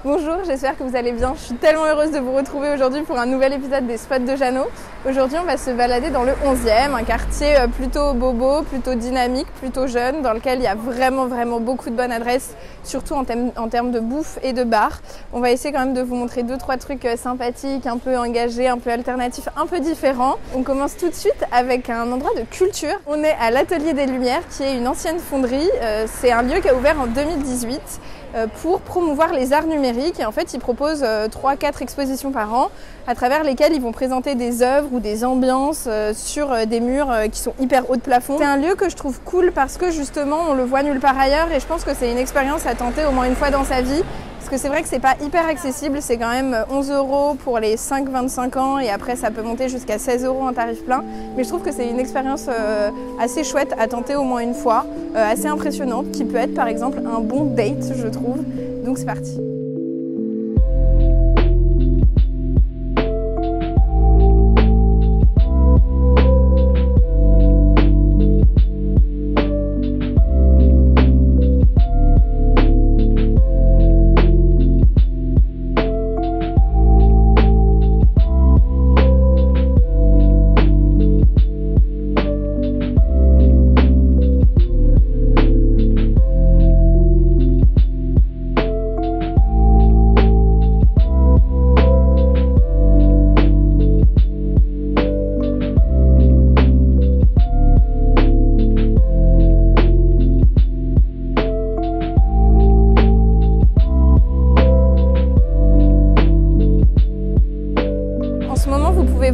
Bonjour, j'espère que vous allez bien. Je suis tellement heureuse de vous retrouver aujourd'hui pour un nouvel épisode des Spots de Jeannot. Aujourd'hui, on va se balader dans le 11e, un quartier plutôt bobo, plutôt dynamique, plutôt jeune, dans lequel il y a vraiment beaucoup de bonnes adresses, surtout en termes de bouffe et de bar. On va essayer quand même de vous montrer 2-3 trucs sympathiques, un peu engagés, un peu alternatifs, un peu différents. On commence tout de suite avec un endroit de culture. On est à l'Atelier des Lumières, qui est une ancienne fonderie. C'est un lieu qui a ouvert en 2018. Pour promouvoir les arts numériques et en fait ils proposent 3-4 expositions par an à travers lesquelles ils vont présenter des œuvres ou des ambiances sur des murs qui sont hyper hauts de plafond. C'est un lieu que je trouve cool parce que justement on le voit nulle part ailleurs et je pense que c'est une expérience à tenter au moins une fois dans sa vie. Parce que c'est vrai que c'est pas hyper accessible, c'est quand même 11 € pour les 5-25 ans et après ça peut monter jusqu'à 16 € en tarif plein. Mais je trouve que c'est une expérience assez chouette à tenter au moins une fois, assez impressionnante, qui peut être par exemple un bon date je trouve. Donc c'est parti.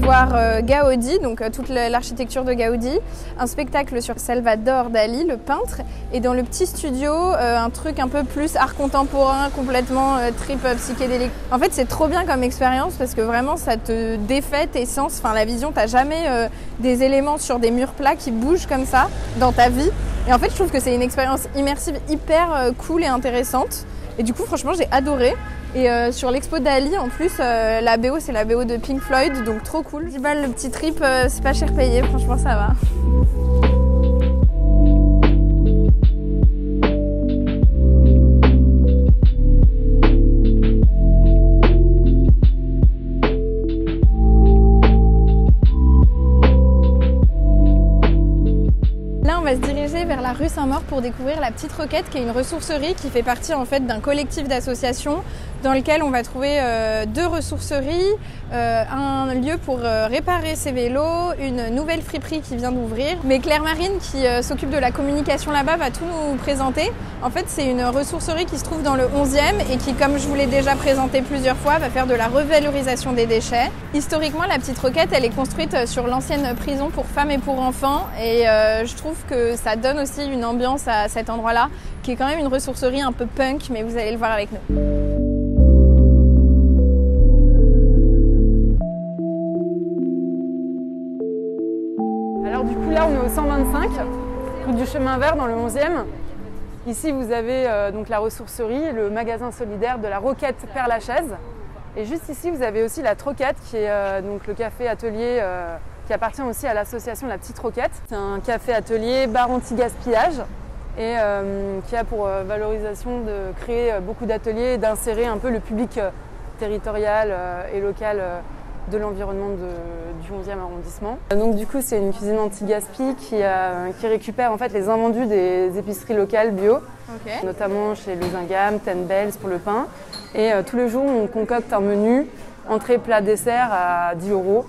Voir Gaudi, donc toute l'architecture de Gaudi, un spectacle sur Salvador Dali, le peintre, et dans le petit studio, un truc un peu plus art contemporain, complètement trip psychédélique. En fait, c'est trop bien comme expérience parce que vraiment, ça te défait tes sens. Enfin, la vision, t'as jamais des éléments sur des murs plats qui bougent comme ça dans ta vie. Et en fait, je trouve que c'est une expérience immersive hyper cool et intéressante. Et du coup, franchement, j'ai adoré. Et sur l'expo d'Ali, en plus, la BO, c'est la BO de Pink Floyd, donc trop cool. 10 balles le petit trip, c'est pas cher payé, franchement, ça va. On va se diriger vers la rue Saint-Maur pour découvrir la Petite Roquette, qui est une ressourcerie qui fait partie en fait d'un collectif d'associations dans lequel on va trouver 2 ressourceries, un lieu pour réparer ses vélos, une nouvelle friperie qui vient d'ouvrir. Mais Claire Marine, qui s'occupe de la communication là-bas, va tout nous présenter. En fait, c'est une ressourcerie qui se trouve dans le 11e et qui, comme je vous l'ai déjà présenté plusieurs fois, va faire de la revalorisation des déchets. Historiquement, la Petite Roquette, elle est construite sur l'ancienne prison pour femmes et pour enfants et je trouve que ça donne aussi une ambiance à cet endroit-là, qui est quand même une ressourcerie un peu punk, mais vous allez le voir avec nous. Alors du coup là on est au 125, rue du Chemin Vert dans le 11e. Ici vous avez donc la ressourcerie, le magasin solidaire de la Roquette Père-Lachaise. Et juste ici vous avez aussi la Troquette qui est donc le café atelier qui appartient aussi à l'association La Petite Roquette. C'est un café atelier bar anti-gaspillage et qui a pour valorisation de créer beaucoup d'ateliers et d'insérer un peu le public territorial et local de l'environnement du 11e arrondissement. Donc du coup c'est une cuisine anti-gaspi qui récupère en fait les invendus des épiceries locales bio, notamment chez Les Ingam, Ten Bells pour le pain. Et tous les jours on concocte un menu entrée, plat, dessert à 10 €,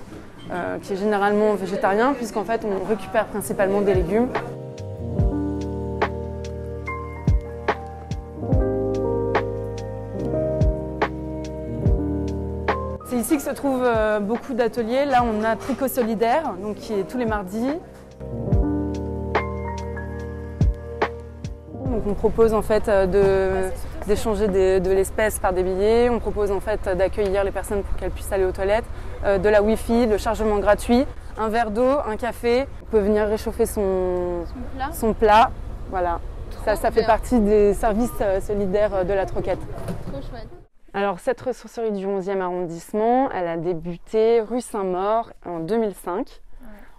qui est généralement végétarien puisqu'en fait on récupère principalement des légumes. C'est ici que se trouvent beaucoup d'ateliers. Là, on a Tricot Solidaire, donc qui est tous les mardis. Donc, on propose en fait d'échanger de l'espèce par des billets. On propose en fait d'accueillir les personnes pour qu'elles puissent aller aux toilettes, de la Wi-Fi, le chargement gratuit, un verre d'eau, un café. On peut venir réchauffer son plat. Voilà. Ça fait partie des services solidaires de la Troquette. Trop chouette. Alors cette ressourcerie du 11e arrondissement, elle a débuté rue Saint-Maur en 2005.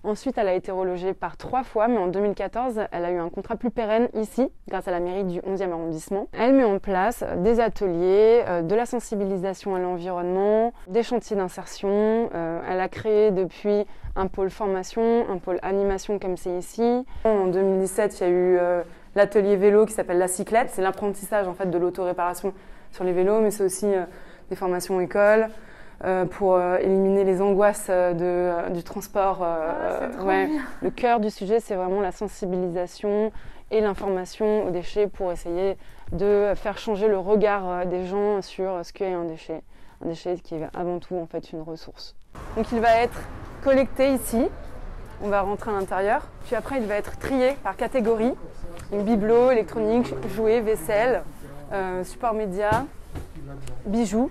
Ensuite, elle a été relogée par 3 fois, mais en 2014, elle a eu un contrat plus pérenne ici, grâce à la mairie du 11e arrondissement. Elle met en place des ateliers, de la sensibilisation à l'environnement, des chantiers d'insertion. Elle a créé depuis un pôle formation, un pôle animation comme c'est ici. En 2017, il y a eu l'atelier vélo qui s'appelle La Cyclette. C'est l'apprentissage en fait, de l'auto-réparation sur les vélos, mais c'est aussi des formations écoles. Pour éliminer les angoisses du transport. Le cœur du sujet, c'est vraiment la sensibilisation et l'information aux déchets pour essayer de faire changer le regard des gens sur ce qu'est un déchet. Un déchet qui est avant tout en fait une ressource. Donc il va être collecté ici, on va rentrer à l'intérieur, puis après il va être trié par catégorie, donc bibelot, électronique, jouets, vaisselle, support média, bijoux.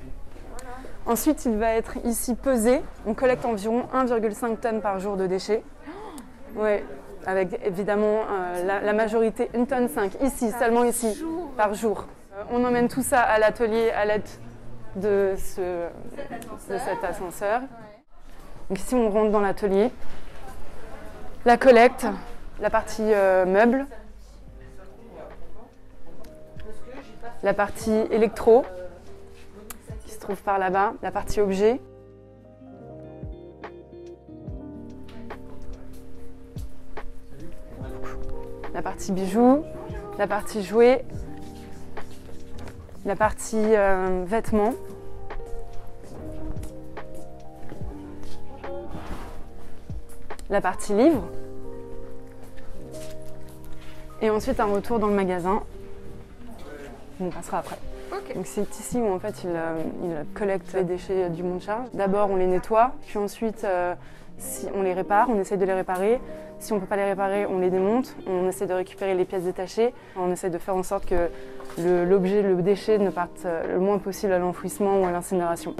Ensuite, il va être ici pesé. On collecte environ 1,5 tonnes par jour de déchets. Ouais, avec évidemment la majorité 1,5 tonne ici, seulement ici, par jour. On emmène tout ça à l'atelier à l'aide de cet ascenseur. Donc ici, on rentre dans l'atelier. La collecte, la partie meubles, la partie électro, se trouve par là-bas, la partie objet. La partie bijoux, la partie jouets, la partie vêtements. La partie livres. Et ensuite un retour dans le magasin. On passera après. Okay. Donc c'est ici où en fait il collecte les déchets du monte-charge. D'abord on les nettoie, puis ensuite si on les répare, on essaie de les réparer. Si on ne peut pas les réparer, on les démonte, on essaie de récupérer les pièces détachées. On essaie de faire en sorte que l'objet, le déchet ne parte le moins possible à l'enfouissement ou à l'incinération.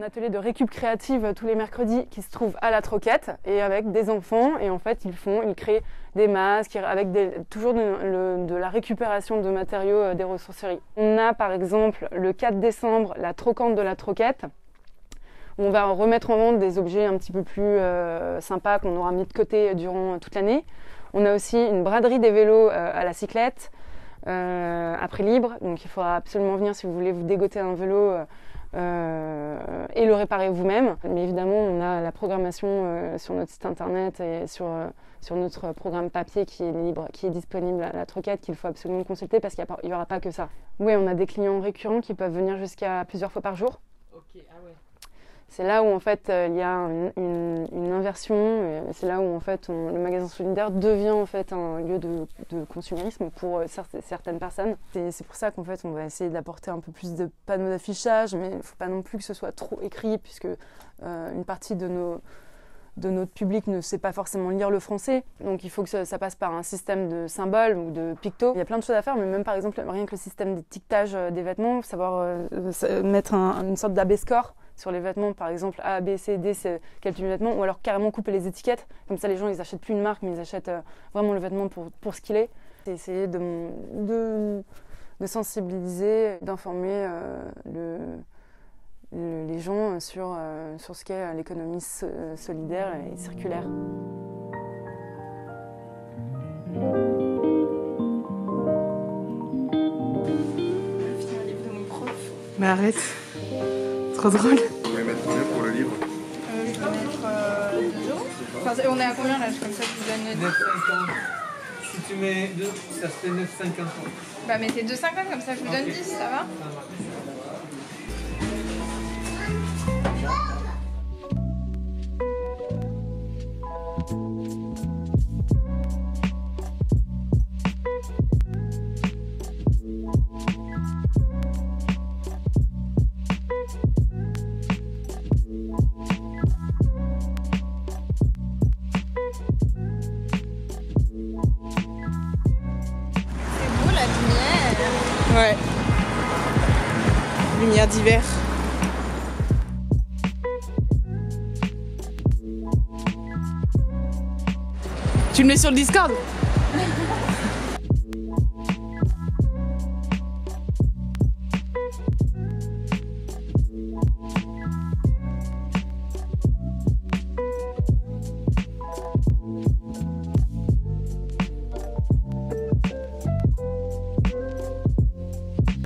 Atelier de récup créative tous les mercredis qui se trouve à la Troquette et avec des enfants et en fait ils créent des masques avec toujours de la récupération de matériaux des ressourceries. On a par exemple le 4 décembre la Trocante de la Troquette où on va remettre en vente des objets un petit peu plus sympas qu'on aura mis de côté durant toute l'année. On a aussi une braderie des vélos à la Cyclette à prix libre, donc il faudra absolument venir si vous voulez vous dégoter un vélo et le réparer vous-même. Mais évidemment, on a la programmation sur notre site internet et sur notre programme papier qui est libre, qui est disponible à la Troquette, qu'il faut absolument consulter parce qu'il n'y aura pas que ça. Oui, on a des clients récurrents qui peuvent venir jusqu'à plusieurs fois par jour. Ok, ah ouais. C'est là où en fait il y a une inversion. C'est là où en fait le magasin solidaire devient en fait un lieu de consumérisme pour certaines personnes. C'est pour ça qu'en fait on va essayer d'apporter un peu plus de panneaux d'affichage, mais il ne faut pas non plus que ce soit trop écrit puisque une partie de notre public ne sait pas forcément lire le français. Donc il faut que ça passe par un système de symboles ou de pictos. Il y a plein de choses à faire, mais même par exemple rien que le système d'étiquetage des vêtements, savoir mettre une sorte d'AB score sur les vêtements, par exemple A, B, C, D, c'est quel type de vêtement, ou alors carrément couper les étiquettes. Comme ça, les gens, ils achètent plus une marque, mais ils achètent vraiment le vêtement pour ce qu'il est. C'est essayer de sensibiliser, d'informer les gens sur ce qu'est l'économie solidaire et circulaire. Mais arrête. Trop drôle. Vous pouvez mettre combien pour le livre? Je dois mettre 2 euros. Enfin, on est à combien là? Comme ça, je vous donne 9,50. Si tu mets 2, ça se fait 9,50. Bah, mettez 2,50 comme ça, je vous donne 10, ça va? Ouais. Lumière d'hiver. Tu le mets sur le Discord?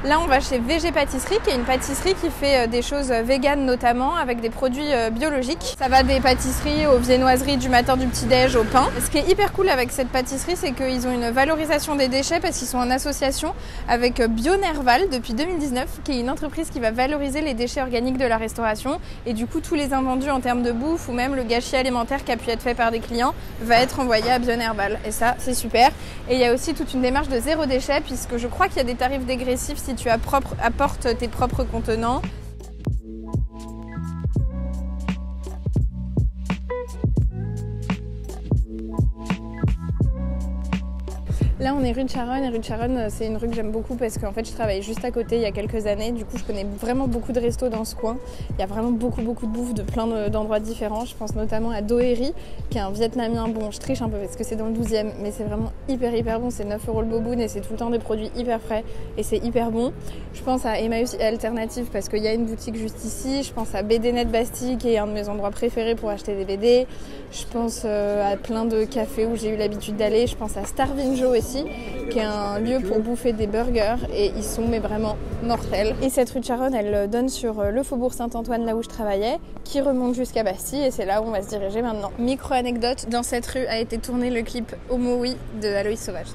Là, on va chez VG Pâtisserie, qui est une pâtisserie qui fait des choses véganes notamment, avec des produits biologiques. Ça va des pâtisseries aux viennoiseries du matin du petit-déj au pain. Ce qui est hyper cool avec cette pâtisserie, c'est qu'ils ont une valorisation des déchets parce qu'ils sont en association avec Bionerval depuis 2019, qui est une entreprise qui va valoriser les déchets organiques de la restauration. Et du coup, tous les invendus en termes de bouffe ou même le gâchis alimentaire qui a pu être fait par des clients va être envoyé à Bionerval. Et ça, c'est super. Et il y a aussi toute une démarche de zéro déchet, puisque je crois qu'il y a des tarifs dégressifs si tu apportes tes propres contenants. Là, on est rue de Charonne, et rue de Charonne, c'est une rue que j'aime beaucoup parce qu'en fait, je travaille juste à côté il y a quelques années. Du coup, je connais vraiment beaucoup de restos dans ce coin. Il y a vraiment beaucoup de bouffe de plein d'endroits différents. Je pense notamment à Doeri, qui est un Vietnamien. Bon, je triche un peu parce que c'est dans le 12e, mais c'est vraiment hyper bon. C'est 9 € le boboon et c'est tout le temps des produits hyper frais et c'est hyper bon. Je pense à Emmaüs Alternative parce qu'il y a une boutique juste ici. Je pense à BD-Net Bastille, qui est un de mes endroits préférés pour acheter des BD. Je pense à plein de cafés où j'ai eu l'habitude d'aller. Je pense à Starvin Joe aussi, qui est un lieu pour bouffer des burgers et ils sont mais vraiment mortels. Et cette rue de Charonne, elle donne sur le faubourg Saint-Antoine, là où je travaillais, qui remonte jusqu'à Bastille et c'est là où on va se diriger maintenant. Micro-anecdote, dans cette rue a été tourné le clip Homo Oui de Aloïs Sauvage.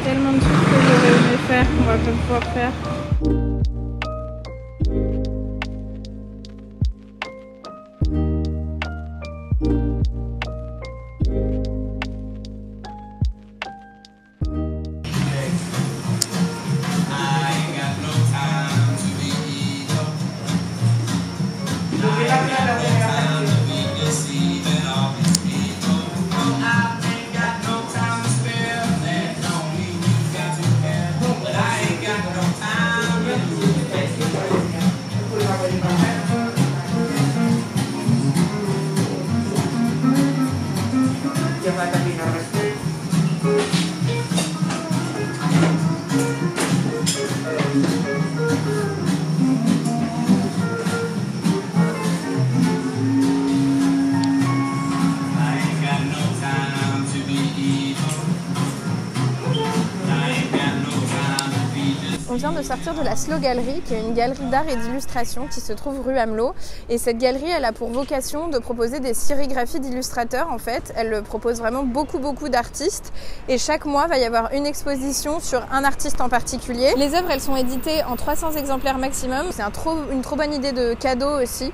Tellement de trucs que j'aurais aimé faire qu'on va pas pouvoir faire. On vient de sortir de la Slow Gallery, qui est une galerie d'art et d'illustration qui se trouve rue Amelot. Et cette galerie, elle a pour vocation de proposer des sérigraphies d'illustrateurs en fait. Elle propose vraiment beaucoup d'artistes. Et chaque mois, va y avoir une exposition sur un artiste en particulier. Les œuvres, elles sont éditées en 300 exemplaires maximum. C'est une trop bonne idée de cadeau aussi.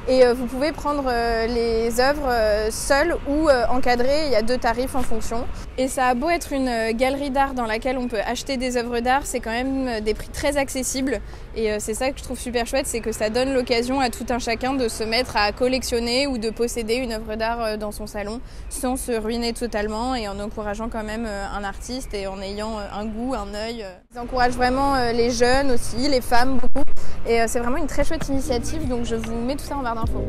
Et vous pouvez prendre les œuvres seules ou encadrées, il y a 2 tarifs en fonction. Et ça a beau être une galerie d'art dans laquelle on peut acheter des œuvres d'art, c'est quand même des prix très accessibles. Et c'est ça que je trouve super chouette, c'est que ça donne l'occasion à tout un chacun de se mettre à collectionner ou de posséder une œuvre d'art dans son salon sans se ruiner totalement et en encourageant quand même un artiste et en ayant un goût, un œil. Ils encouragent vraiment les jeunes aussi, les femmes beaucoup. Et c'est vraiment une très chouette initiative, donc je vous mets tout ça en barre d'infos.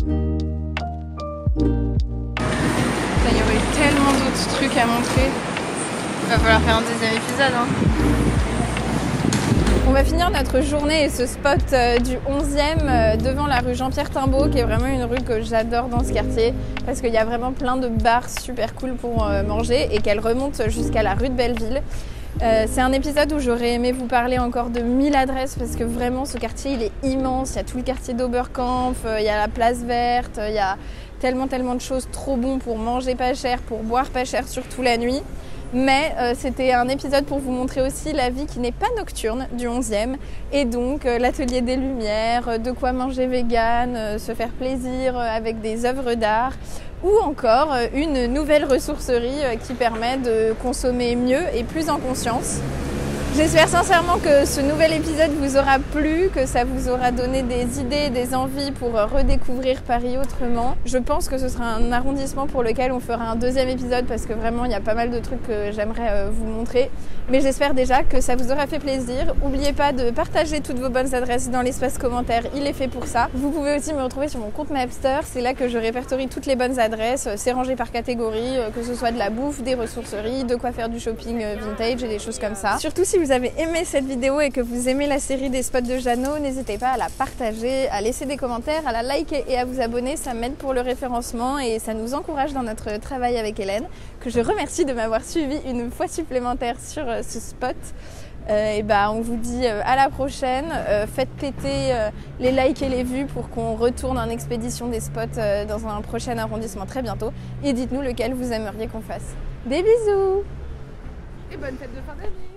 Il y aurait tellement d'autres trucs à montrer. Il va falloir faire un deuxième épisode. On va finir notre journée et ce spot du 11e devant la rue Jean-Pierre Timbaud, qui est vraiment une rue que j'adore dans ce quartier parce qu'il y a vraiment plein de bars super cool pour manger et qu'elle remonte jusqu'à la rue de Belleville. C'est un épisode où j'aurais aimé vous parler encore de 1000 adresses parce que vraiment ce quartier il est immense, il y a tout le quartier d'Oberkampf, il y a la place verte, il y a tellement de choses trop bon pour manger pas cher, pour boire pas cher surtout la nuit. Mais c'était un épisode pour vous montrer aussi la vie qui n'est pas nocturne du 11e et donc l'atelier des lumières, de quoi manger vegan, se faire plaisir avec des œuvres d'art ou encore une nouvelle ressourcerie qui permet de consommer mieux et plus en conscience. J'espère sincèrement que ce nouvel épisode vous aura plu, que ça vous aura donné des idées, des envies pour redécouvrir Paris autrement. Je pense que ce sera un arrondissement pour lequel on fera un deuxième épisode parce que vraiment il y a pas mal de trucs que j'aimerais vous montrer. Mais j'espère déjà que ça vous aura fait plaisir. N'oubliez pas de partager toutes vos bonnes adresses dans l'espace commentaire, il est fait pour ça. Vous pouvez aussi me retrouver sur mon compte Mapster, c'est là que je répertorie toutes les bonnes adresses. C'est rangé par catégorie, que ce soit de la bouffe, des ressourceries, de quoi faire du shopping vintage et des choses comme ça. Surtout si vous avez aimé cette vidéo et que vous aimez la série des spots de Jeannot, n'hésitez pas à la partager, à laisser des commentaires, à la liker et à vous abonner, ça m'aide pour le référencement et ça nous encourage dans notre travail avec Hélène, que je remercie de m'avoir suivi une fois supplémentaire sur ce spot. Et on vous dit à la prochaine, faites péter les likes et les vues pour qu'on retourne en expédition des spots dans un prochain arrondissement très bientôt et dites-nous lequel vous aimeriez qu'on fasse. Des bisous et bonne fête de fin d'année.